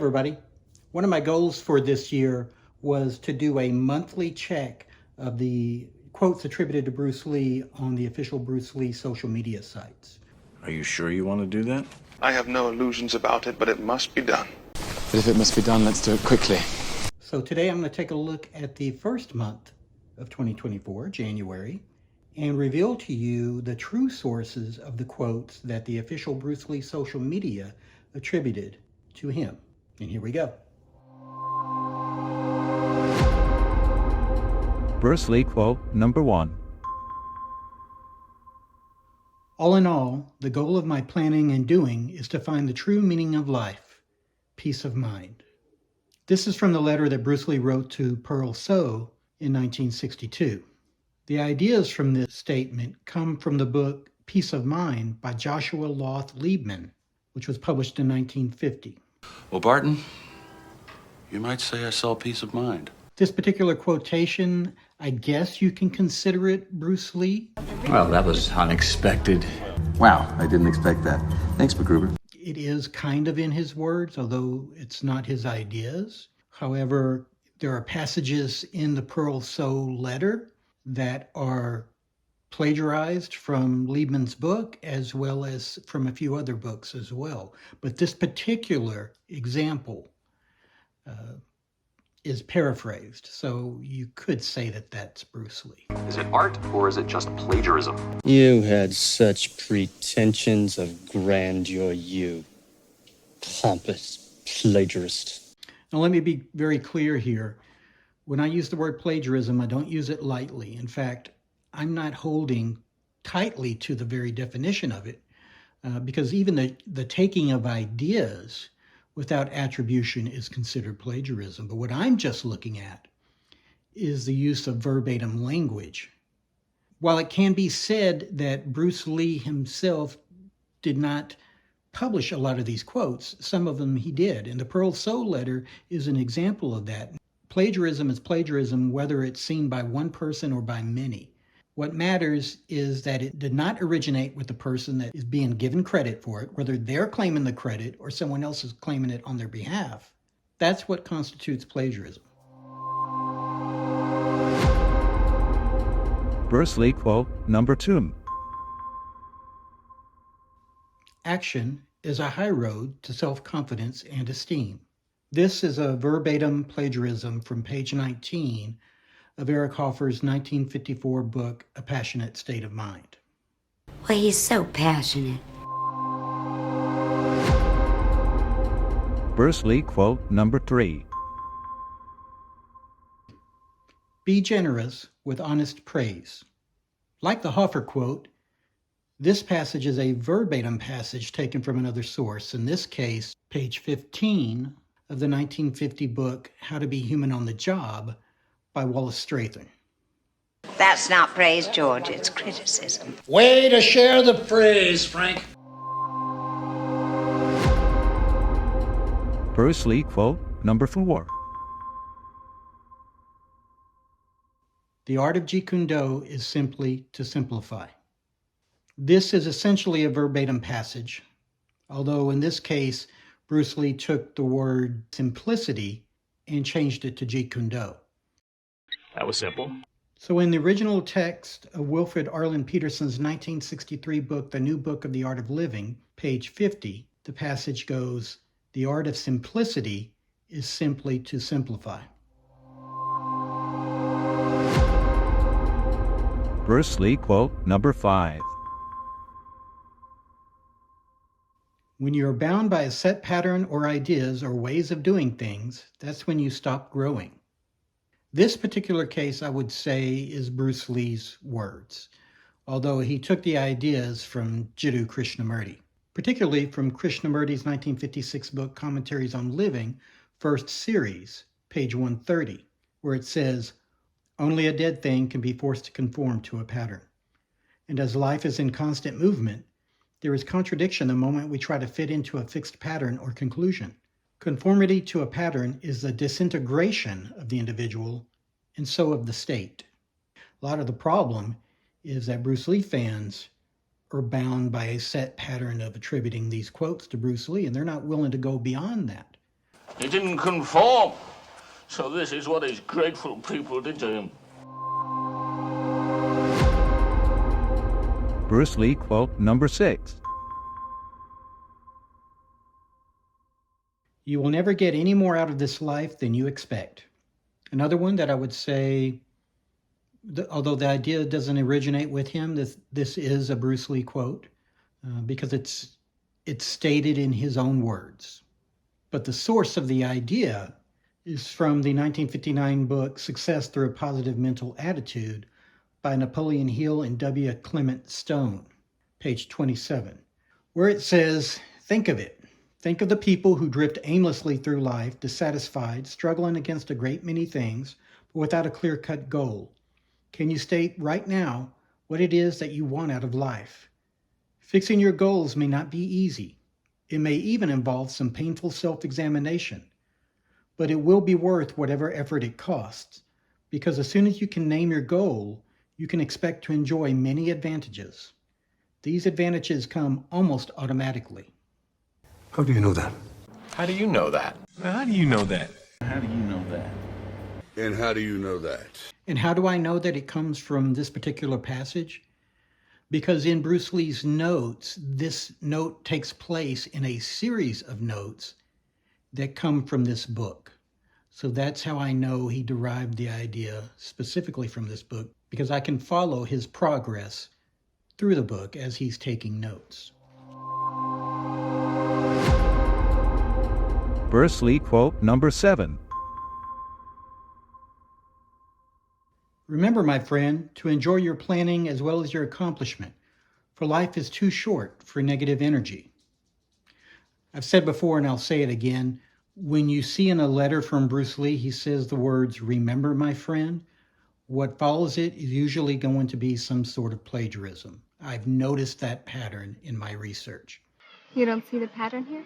everybody. One of my goals for this year was to do a monthly check of the quotes attributed to Bruce Lee on the official Bruce Lee social media sites. Are you sure you want to do that? I have no illusions about it, but it must be done. But if it must be done, let's do it quickly. So today I'm going to take a look at the first month of 2024, January, and reveal to you the true sources of the quotes that the official Bruce Lee social media attributed to him. And here we go. Bruce Lee quote number 1. All in all, the goal of my planning and doing is to find the true meaning of life, peace of mind. This is from the letter that Bruce Lee wrote to Pearl So in 1962. The ideas from this statement come from the book Peace of Mind by Joshua Loth Liebman, which was published in 1950. Well, Barton, you might say I saw peace of mind. This particular quotation, I guess you can consider it Bruce Lee. Well, that was unexpected. Wow, I didn't expect that. Thanks, MacGruber. It is kind of in his words, although it's not his ideas. However, there are passages in the Pearl So letter that are plagiarized from Liebman's book, as well as from a few other books as well. But this particular example is paraphrased, so you could say that that's Bruce Lee. Is it art, or is it just plagiarism? You had such pretensions of grandeur, you pompous plagiarist. Now let me be very clear here. When I use the word plagiarism, I don't use it lightly. In fact, I'm not holding tightly to the very definition of it, because even the taking of ideas without attribution is considered plagiarism. But what I'm just looking at is the use of verbatim language. While it can be said that Bruce Lee himself did not publish a lot of these quotes, some of them he did, and the Pearl So letter is an example of that. Plagiarism is plagiarism, whether it's seen by one person or by many. What matters is that it did not originate with the person that is being given credit for it, whether they're claiming the credit or someone else is claiming it on their behalf. That's what constitutes plagiarism. Bruce Lee quote number 2. Action is a high road to self-confidence and esteem. This is a verbatim plagiarism from page 19 of Eric Hoffer's 1954 book, A Passionate State of Mind. Well, he's so passionate. Bruce Lee quote number 3. Be generous with honest praise. Like the Hoffer quote, this passage is a verbatim passage taken from another source, in this case, page 15 of the 1950 book, How to Be Human on the Job, by Wallace Strathairn. That's not praise, George. It's criticism. Way to share the praise, Frank. Bruce Lee quote number 4. The art of Jeet Kune Do is simply to simplify. This is essentially a verbatim passage, although in this case, Bruce Lee took the word simplicity and changed it to Jeet Kune Do. That was simple. So in the original text of Wilfred Arlen Peterson's 1963 book, The New Book of the Art of Living, page 50, the passage goes, "The art of simplicity is simply to simplify." Bruce Lee quote number 5. When you're bound by a set pattern or ideas or ways of doing things, that's when you stop growing. This particular case, I would say, is Bruce Lee's words, although he took the ideas from Jiddu Krishnamurti, particularly from Krishnamurti's 1956 book, Commentaries on Living, first series, page 130, where it says, "Only a dead thing can be forced to conform to a pattern. And as life is in constant movement, there is contradiction the moment we try to fit into a fixed pattern or conclusion. Conformity to a pattern is the disintegration of the individual, and so of the state." A lot of the problem is that Bruce Lee fans are bound by a set pattern of attributing these quotes to Bruce Lee, and they're not willing to go beyond that. He didn't conform. So this is what his grateful people did to him. Bruce Lee quote number 6. You will never get any more out of this life than you expect. Another one that I would say, although the idea doesn't originate with him, this is a Bruce Lee quote because it's stated in his own words. But the source of the idea is from the 1959 book Success Through a Positive Mental Attitude by Napoleon Hill and W. Clement Stone, page 27, where it says, think of it. Think of the people who drift aimlessly through life, dissatisfied, struggling against a great many things, but without a clear-cut goal. Can you state right now what it is that you want out of life? Fixing your goals may not be easy. It may even involve some painful self-examination, but it will be worth whatever effort it costs, because as soon as you can name your goal, you can expect to enjoy many advantages. These advantages come almost automatically. How do you know that? How do you know that? How do you know that? How do you know that? And how do you know that? And how do I know that it comes from this particular passage? Because in Bruce Lee's notes, this note takes place in a series of notes that come from this book. So that's how I know he derived the idea specifically from this book, because I can follow his progress through the book as he's taking notes. Bruce Lee quote number 7. Remember, my friend, to enjoy your planning as well as your accomplishment, for life is too short for negative energy. I've said before, and I'll say it again, when you see in a letter from Bruce Lee, he says the words, remember, my friend, what follows it is usually going to be some sort of plagiarism. I've noticed that pattern in my research. You don't see the pattern here?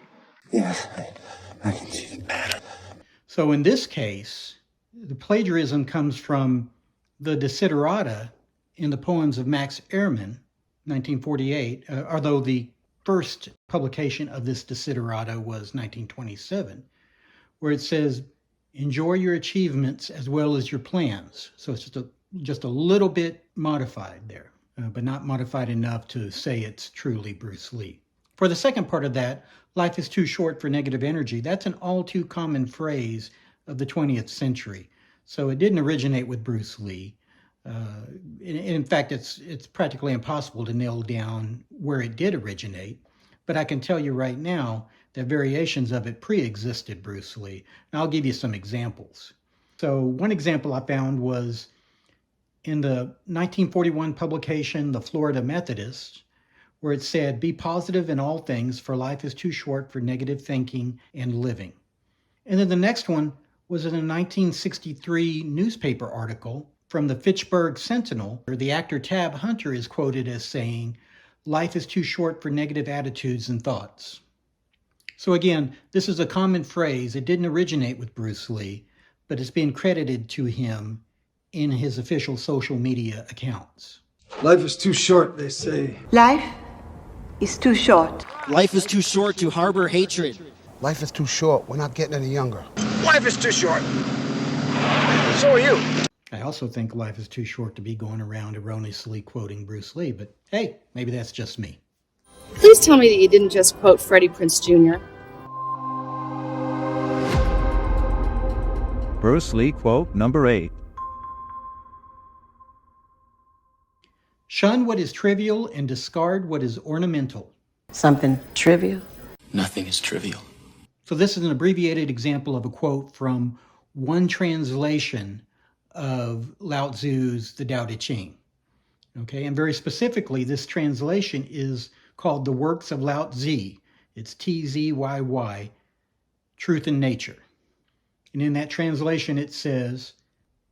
Yes, I can see the pattern. So in this case, the plagiarism comes from the desiderata in the poems of Max Ehrmann, 1948, although the first publication of this desiderata was 1927, where it says, enjoy your achievements as well as your plans. So it's just a little bit modified there, but not modified enough to say it's truly Bruce Lee. For the second part of that, life is too short for negative energy, that's an all too common phrase of the 20th century. So it didn't originate with Bruce Lee. In fact, it's practically impossible to nail down where it did originate. But I can tell you right now that variations of it pre-existed Bruce Lee. And I'll give you some examples. So one example I found was in the 1941 publication, The Florida Methodist, where it said, be positive in all things, for life is too short for negative thinking and living. And then the next one was in a 1963 newspaper article from the Fitchburg Sentinel, where the actor Tab Hunter is quoted as saying, life is too short for negative attitudes and thoughts. So again, this is a common phrase. It didn't originate with Bruce Lee, but it's been credited to him in his official social media accounts. Life is too short, they say. Life is too short. Life is too short to harbor hatred. Life is too short. We're not getting any younger. Life is too short. So are you. I also think life is too short to be going around erroneously quoting Bruce Lee, but hey, maybe that's just me. Please tell me that you didn't just quote Freddie Prinze Jr. Bruce Lee quote number 8. Shun what is trivial and discard what is ornamental. Something trivial? Nothing is trivial. So this is an abbreviated example of a quote from one translation of Lao Tzu's The Tao Te Ching. Okay, and very specifically, this translation is called The Works of Lao Tzu. It's Tzyyy, Truth and Nature. And in that translation, it says,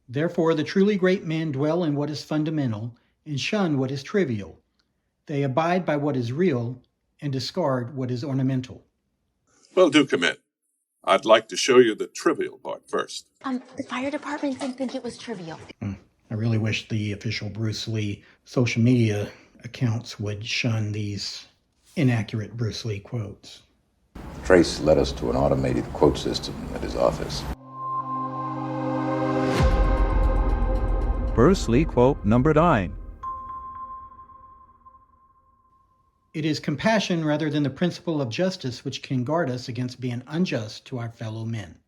therefore, the truly great men dwell in what is fundamental and shun what is trivial. They abide by what is real and discard what is ornamental. Well, do come in. I'd like to show you the trivial part first. The fire department didn't think it was trivial. I really wish the official Bruce Lee social media accounts would shun these inaccurate Bruce Lee quotes. Trace led us to an automated quote system at his office. Bruce Lee quote number 9. It is compassion rather than the principle of justice which can guard us against being unjust to our fellow men.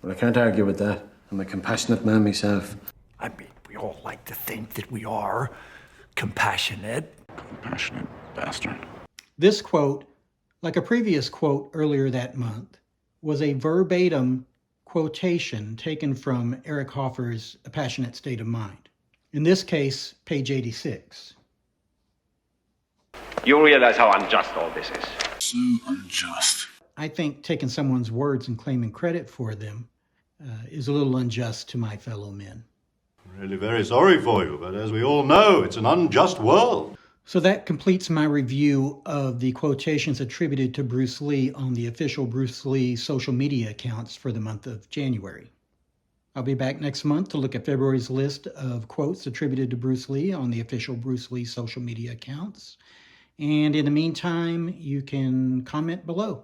Well, I can't argue with that. I'm a compassionate man myself. I mean, we all like to think that we are compassionate. Compassionate bastard. This quote, like a previous quote earlier that month, was a verbatim quotation taken from Eric Hoffer's A Passionate State of Mind. In this case, page 86. You realize how unjust all this is. So unjust. I think taking someone's words and claiming credit for them is a little unjust to my fellow men. I'm really very sorry for you, but as we all know, it's an unjust world. So that completes my review of the quotations attributed to Bruce Lee on the official Bruce Lee social media accounts for the month of January. I'll be back next month to look at February's list of quotes attributed to Bruce Lee on the official Bruce Lee social media accounts. And in the meantime, you can comment below.